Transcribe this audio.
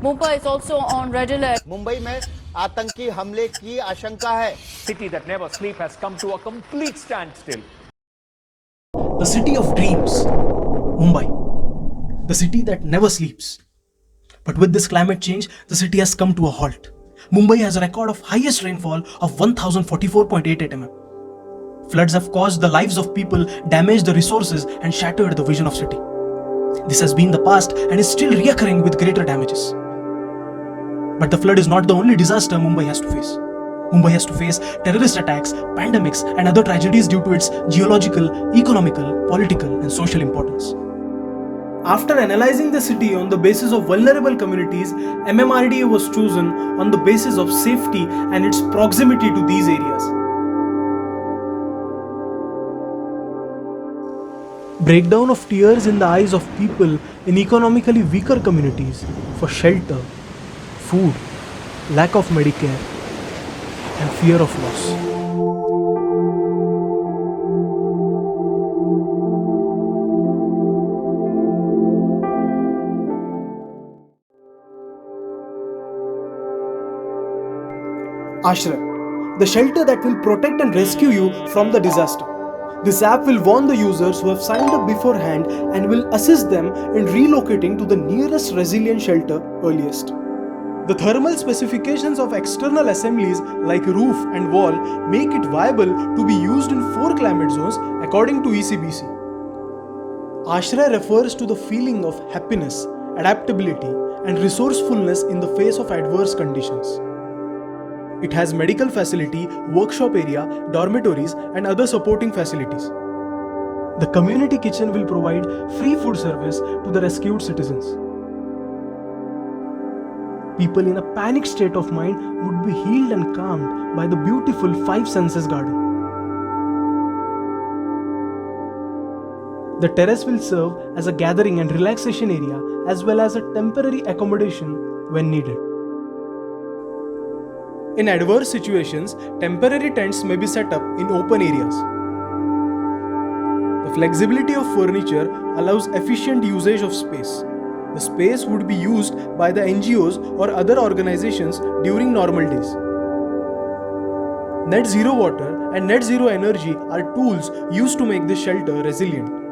Mumbai is also on red alert. Mumbai में आतंकी हमले की आशंका है. City that never sleep has come to a complete standstill. The city of dreams, Mumbai. The city that never sleeps. But with this climate change, the city has come to a halt. Mumbai has a record of highest rainfall of 1044.88 mm. Floods have caused the lives of people, damaged the resources, and shattered the vision of city. This has been the past and is still reoccurring with greater damages. But the flood is not the only disaster Mumbai has to face. Mumbai has to face terrorist attacks, pandemics, and other tragedies due to its geological, economical, political, and social importance. After analyzing the city on the basis of vulnerable communities, MMRDA was chosen on the basis of safety and its proximity to these areas. Breakdown of tears in the eyes of people in economically weaker communities for shelter, food, lack of Medicare, and fear of loss. Ashray, the shelter that will protect and rescue you from the disaster. This app will warn the users who have signed up beforehand and will assist them in relocating to the nearest resilient shelter earliest. The thermal specifications of external assemblies like roof and wall make it viable to be used in 4 climate zones according to ECBC. Ashray refers to the feeling of happiness, adaptability, and resourcefulness in the face of adverse conditions. It has medical facility, workshop area, dormitories, and other supporting facilities. The community kitchen will provide free food service to the rescued citizens. People in a panicked state of mind would be healed and calmed by the beautiful 5 Senses garden. The terrace will serve as a gathering and relaxation area as well as a temporary accommodation when needed. In adverse situations, temporary tents may be set up in open areas. The flexibility of furniture allows efficient usage of space. The space would be used by the NGOs or other organizations during normal days. Net zero water and net zero energy are tools used to make this shelter resilient.